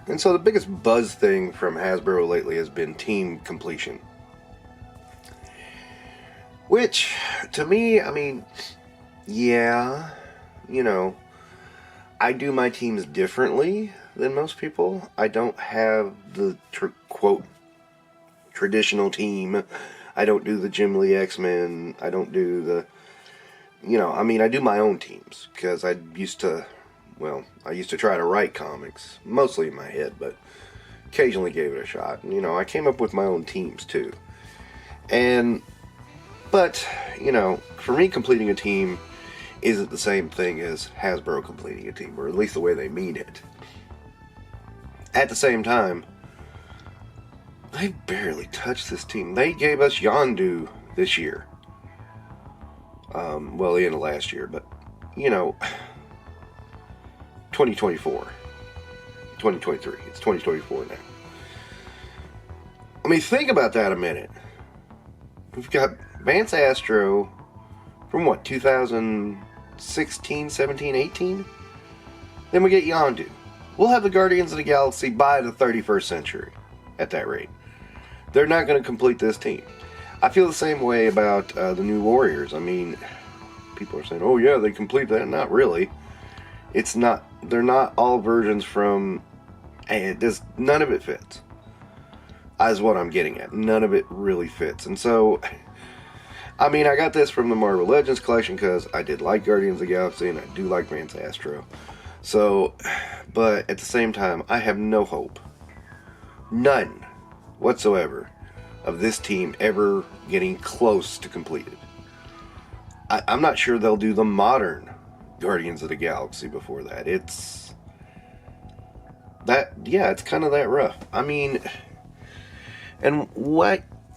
And so the biggest buzz thing from Hasbro lately has been team completion. Which, to me, I mean, yeah, you know, I do my teams differently than most people. I don't have the, quote, traditional team. I don't do the Jim Lee X-Men. I don't do the, you know, I mean, I do my own teams. Because I used to try to write comics. Mostly in my head, but occasionally gave it a shot. And, you know, I came up with my own teams, too. But, you know, for me, completing a team isn't the same thing as Hasbro completing a team, or at least the way they mean it. At the same time, they barely touched this team. They gave us Yondu this year. Well, the end of last year, but, you know, 2024. 2023. It's 2024 now. I mean, think about that a minute. We've got Vance Astro from what, 2016, 17, 18? Then we get Yondu. We'll have the Guardians of the Galaxy by the 31st century at that rate. They're not going to complete this team. I feel the same way about the new Warriors. I mean, people are saying, oh yeah, they complete that. Not really. It's not, they're not all versions from, none of it fits. Is what I'm getting at. None of it really fits. And so, I mean, I got this from the Marvel Legends collection because I did like Guardians of the Galaxy and I do like Vance Astro. So, but at the same time, I have no hope, none whatsoever, of this team ever getting close to completed. I'm not sure they'll do the modern Guardians of the Galaxy before that. It's kind of that rough. I mean, and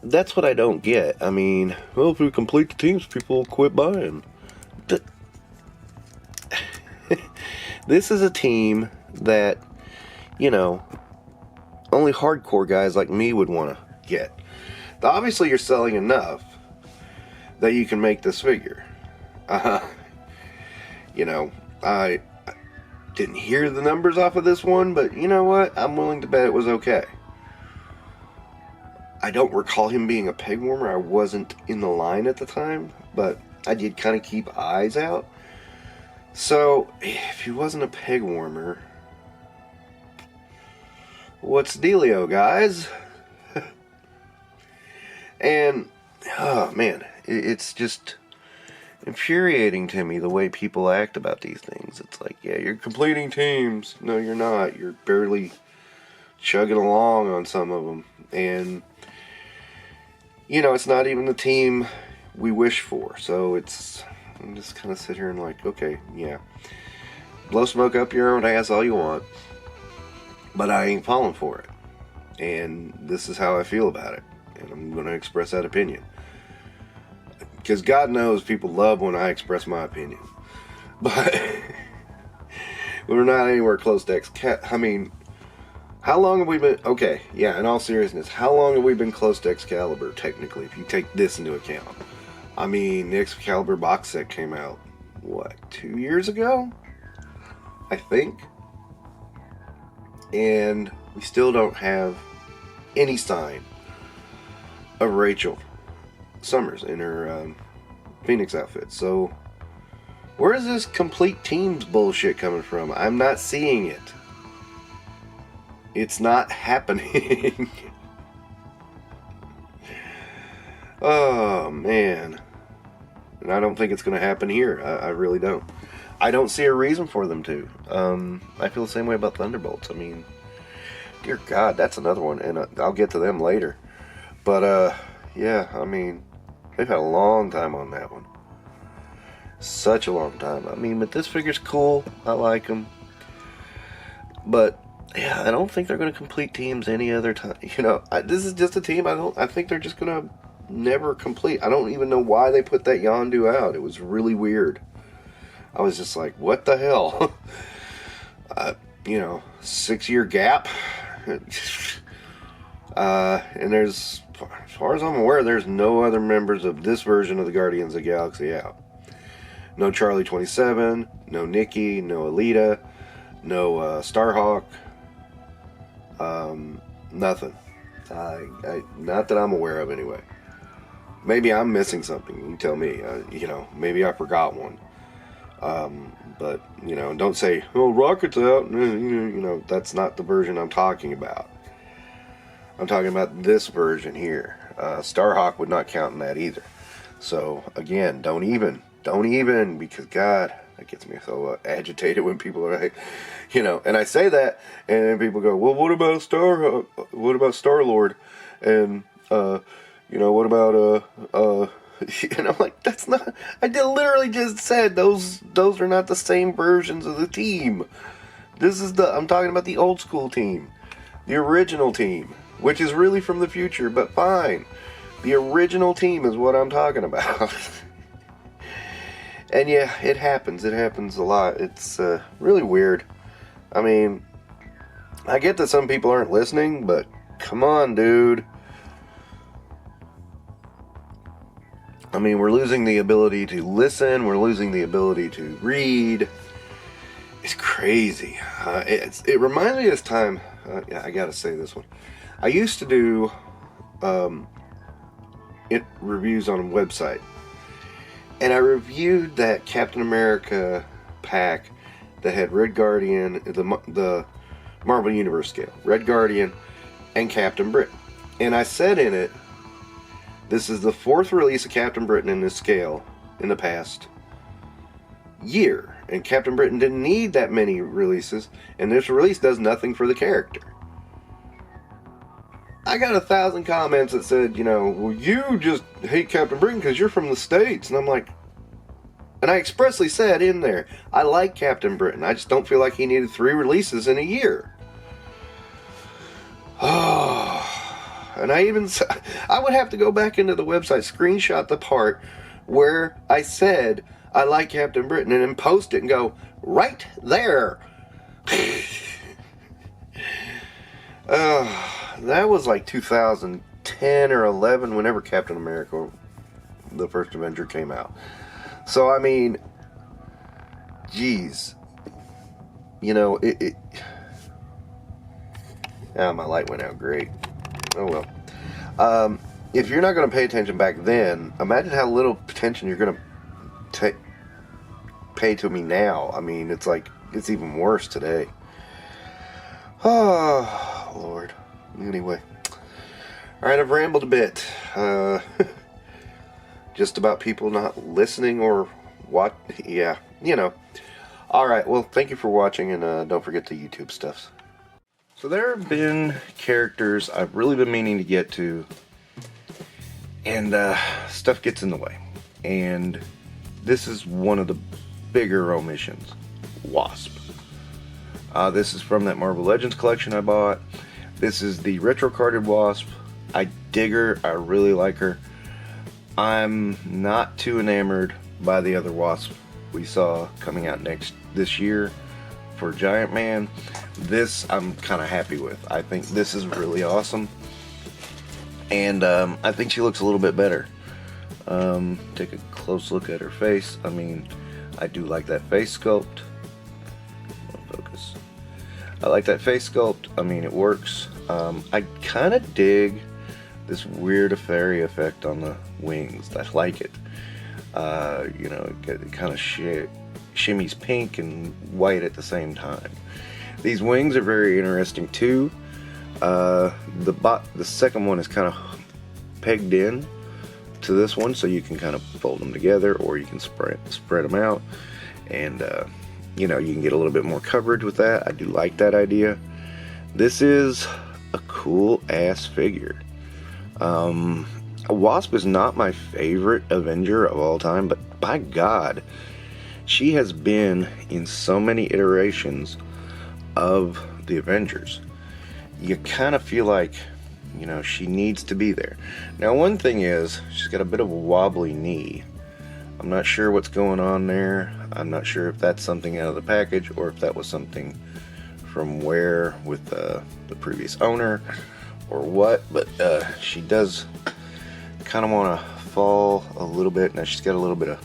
that's what I don't get. I mean, well, if we complete the teams, people will quit buying. This is a team that, you know, only hardcore guys like me would want to get. Obviously, you're selling enough that you can make this figure. You know, I didn't hear the numbers off of this one, but you know what? I'm willing to bet it was okay. I don't recall him being a peg warmer. I wasn't in the line at the time, but I did kind of keep eyes out. So, if he wasn't a peg warmer, what's the dealio, guys? And, oh man, it's just infuriating to me the way people act about these things. It's like, yeah, you're completing teams. No, you're not. You're barely chugging along on some of them. And, you know, it's not even the team we wish for. So I'm just kind of sit here and like, okay, yeah. Blow smoke up your own ass all you want. But I ain't falling for it. And this is how I feel about it. And I'm going to express that opinion. Because God knows people love when I express my opinion. But we're not anywhere close to I mean, how long have we been... Okay, yeah, in all seriousness, how long have we been close to Excalibur, technically, if you take this into account? I mean, the Excalibur box set came out, what, 2 years ago? I think. And we still don't have any sign of Rachel Summers in her Phoenix outfit. So, where is this complete teams bullshit coming from? I'm not seeing it. It's not happening. Oh, man. And I don't think it's going to happen here. I really don't. I don't see a reason for them to. I feel the same way about Thunderbolts. I mean, dear God, that's another one. And I'll get to them later. But, yeah, I mean, they've had a long time on that one. Such a long time. I mean, but this figure's cool. I like them. But, yeah, I don't think they're going to complete teams any other time. You know, this is just a team I think they're just going to never complete. I don't even know why they put that Yondu out. It was really weird. I was just like, what the hell? You know, 6-year gap. And there's, as far as I'm aware, there's no other members of this version of the Guardians of the Galaxy out. No Charlie 27, no Nikki, no Alita, no Starhawk, nothing. Not that I'm aware of anyway. Maybe I'm missing something. You can tell me. You know, maybe I forgot one. But, you know, don't say, oh, Rocket's out. You know, that's not the version I'm talking about. I'm talking about this version here. Starhawk would not count in that either. So, again, don't even, because, God, that gets me so agitated when people are like, you know, and I say that, and then people go, well, what about Star-Lord? And, you know, what about, and I'm like, that's not, literally just said those are not the same versions of the team. I'm talking about the old school team. The original team. Which is really from the future, but fine. The original team is what I'm talking about. And yeah, it happens. It happens a lot. It's really weird. I mean, I get that some people aren't listening, but come on, dude. I mean, we're losing the ability to listen. We're losing the ability to read. It's crazy. It reminds me of this time. Yeah, I gotta say this one. I used to do reviews on a website, and I reviewed that Captain America pack that had Red Guardian, the Marvel Universe scale, Red Guardian, and Captain Britain. And I said in it, this is the 4th release of Captain Britain in this scale in the past year, and Captain Britain didn't need that many releases, and this release does nothing for the character. I got 1,000 comments that said, you know, well, you just hate Captain Britain because you're from the States. And I'm like, and I expressly said in there, I like Captain Britain. I just don't feel like he needed 3 releases in a year. Oh, and I would have to go back into the website, screenshot the part where I said I like Captain Britain, and then post it and go, right there. That was like 2010 or 11, whenever Captain America, the first Avenger, came out. So, I mean, geez. You know, my light went out. Great. Oh, well. If you're not going to pay attention back then, imagine how little attention you're going to pay to me now. I mean, it's like, it's even worse today. Oh, Lord. Anyway. Alright, I've rambled a bit. Just about people not listening or what? Yeah, you know. Alright, well, thank you for watching, and don't forget the YouTube stuff. So there have been characters I've really been meaning to get to, and stuff gets in the way. And this is one of the bigger omissions. Wasp. This is from that Marvel Legends collection I bought. This is the retro-carded Wasp. I dig her. I really like her. I'm not too enamored by the other Wasp we saw coming out this year for Giant Man. This I'm kind of happy with. I think this is really awesome. And I think she looks a little bit better. Take a close look at her face. I mean, I do like that face sculpt. Focus. I like that face sculpt. I mean, it works. I kind of dig this weird fairy effect on the wings. I like it. You know, it kind of shimmies pink and white at the same time. These wings are very interesting too. The second one is kind of pegged in to this one, so you can kind of fold them together, or you can spread them out, and you know, you can get a little bit more coverage with that. I do like that idea. This is a cool ass figure. Wasp is not my favorite Avenger of all time, but by God, she has been in so many iterations of the Avengers. You kind of feel like, you know, she needs to be there. Now, one thing is, she's got a bit of a wobbly knee. I'm not sure what's going on there. I'm not sure if that's something out of the package, or if that was something from wear with the previous owner, or what, but she does kind of want to fall a little bit. Now she's got a little bit of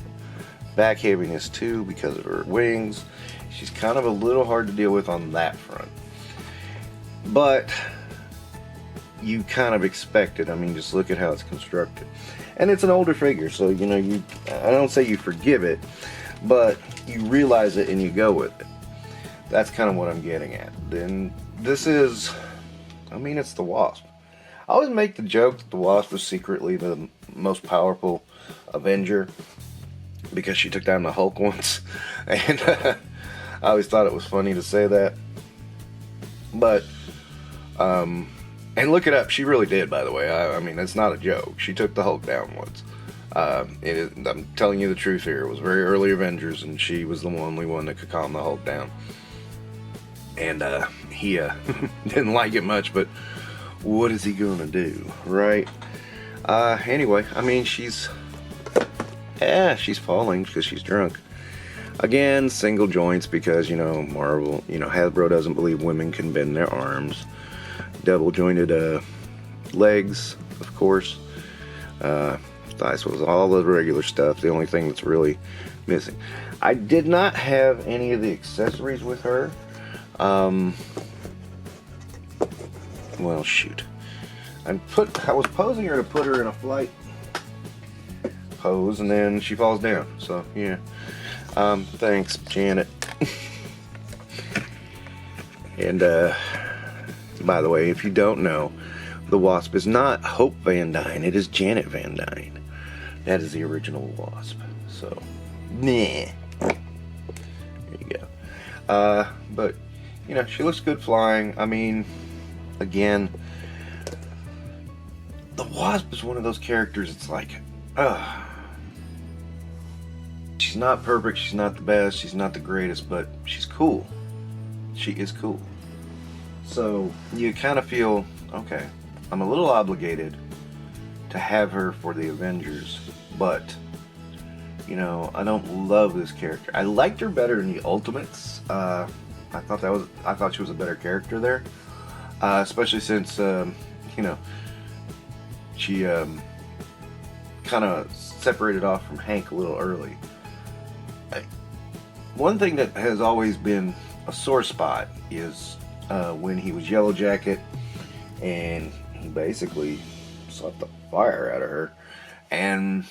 back heaviness too because of her wings. She's kind of a little hard to deal with on that front, but you kind of expect it. I mean, just look at how it's constructed, and it's an older figure, so you know, I don't say you forgive it, but you realize it and you go with it. That's kind of what I'm getting at. Then this is, I mean, it's the Wasp. I always make the joke that the Wasp is secretly the most powerful Avenger because she took down the Hulk once, and I always thought it was funny to say that. But and look it up, she really did, by the way. I mean, it's not a joke. She took the Hulk down once. I'm telling you the truth here. It was very early Avengers, and she was the only one that could calm the Hulk down. And he didn't like it much, but what is he gonna do, right? Anyway, I mean, she's falling because she's drunk. Again, single joints because, you know, Marvel, you know, Hasbro doesn't believe women can bend their arms. Double jointed legs, of course. Thighs was all the regular stuff. The only thing that's really missing. I did not have any of the accessories with her. Well, shoot. I was posing her to put her in a flight pose, and then she falls down. So yeah. Thanks, Janet. And by the way, if you don't know, the Wasp is not Hope Van Dyne. It is Janet Van Dyne. That is the original Wasp. So, meh. There you go. But you know, she looks good flying. I mean, again, the Wasp is one of those characters. It's like, she's not perfect. She's not the best. She's not the greatest, but she's cool. She is cool. So you kind of feel, okay, I'm a little obligated to have her for the Avengers, but you know, I don't love this character. I liked her better in the Ultimates. I thought she was a better character there, especially since you know, she kind of separated off from Hank a little early. One thing that has always been a sore spot is when he was Yellow Jacket and he basically sucked the fire out of her, and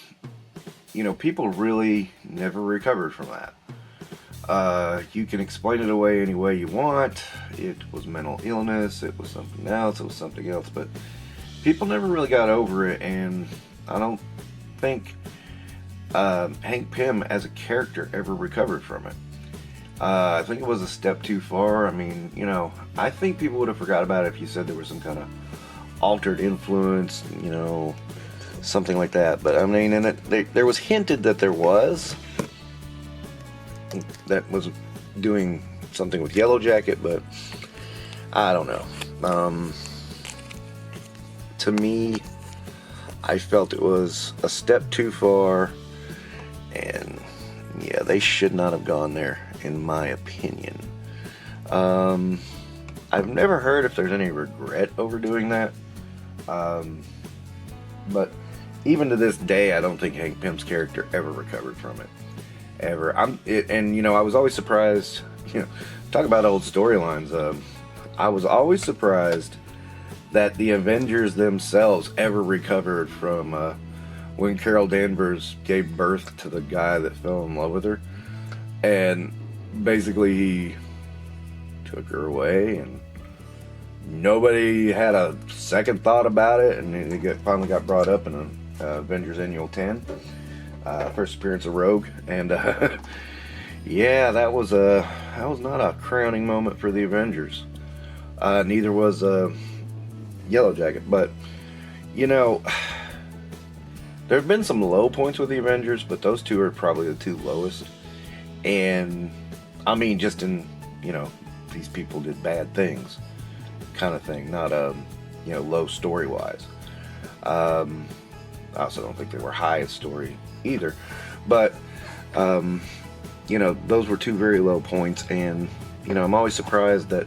you know, people really never recovered from that. You can explain it away any way you want. It was mental illness, it was something else, it was something else, but people never really got over it, and I don't think Hank Pym as a character ever recovered from it. I think it was a step too far. I mean, you know, I think people would have forgot about it if you said there was some kind of altered influence, you know, something like that. But I mean, and there was hinted that there was, that was doing something with Yellow Jacket, but I don't know. To me, I felt it was a step too far, and yeah, they should not have gone there, in my opinion. I've never heard if there's any regret over doing that, but even to this day, I don't think Hank Pym's character ever recovered from it, ever. And you know, I was always surprised. You know, talk about old storylines. I was always surprised that the Avengers themselves ever recovered from when Carol Danvers gave birth to the guy that fell in love with her, and basically he took her away, and nobody had a second thought about it, and it finally got brought up in Avengers Annual 10, first appearance of Rogue, and yeah, that was not a crowning moment for the Avengers. Neither was Yellow Jacket, but you know, there have been some low points with the Avengers, but those two are probably the two lowest. And I mean, just in, you know, these people did bad things kind of thing, not you know, low story wise. I also don't think they were high in story either, but you know, those were two very low points, and you know, I'm always surprised that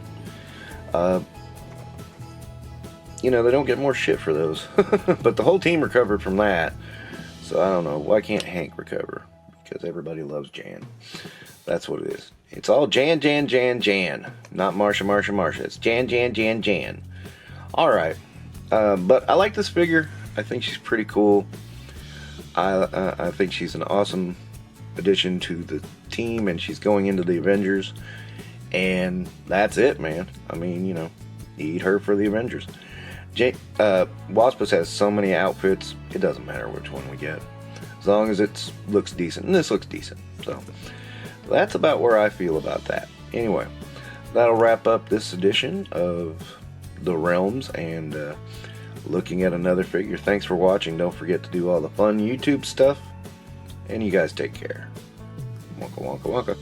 you know, they don't get more shit for those. But the whole team recovered from that. So I don't know. Why can't Hank recover? Because everybody loves Jan. That's what it is. It's all Jan, Jan, Jan, Jan. Not Marsha, Marsha, Marsha. It's Jan, Jan, Jan, Jan. Alright. But I like this figure. I think she's pretty cool. I think she's an awesome addition to the team, and she's going into the Avengers. And that's it, man. I mean, you know, eat her for the Avengers. Wasp has so many outfits, it doesn't matter which one we get, as long as it looks decent. And this looks decent. So that's about where I feel about that. Anyway, that'll wrap up this edition of the Realms and looking at another figure. Thanks for watching. Don't forget to do all the fun YouTube stuff, and you guys take care. Wonka wonka wonka.